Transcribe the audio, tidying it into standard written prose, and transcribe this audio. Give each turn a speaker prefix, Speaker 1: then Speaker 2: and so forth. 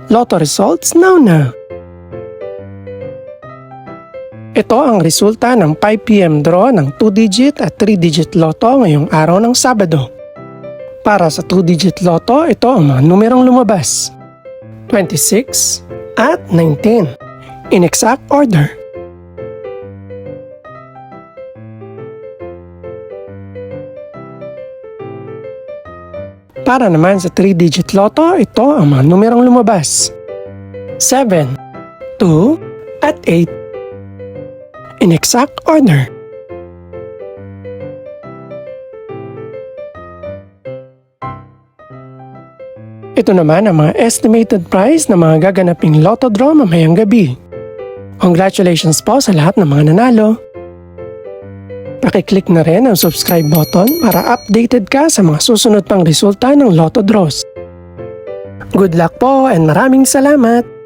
Speaker 1: Lotto results now. Ito ang resulta ng 5 PM draw ng 2-digit at 3-digit lotto ngayong araw ng Sabado. Para sa 2-digit lotto, ito ang mga numerong lumabas: 26 at 19 in exact order. Para naman sa 3-digit lotto, ito ang mga numerong lumabas: 7, 2 at 8 in exact order. Ito naman ang mga estimated price ng mga gaganaping lotto draw mamayang gabi. Congratulations po sa lahat ng mga nanalo. Pakiclick na rin ang subscribe button para updated ka sa mga susunod pang resulta ng lotto draws. Good luck po and maraming salamat!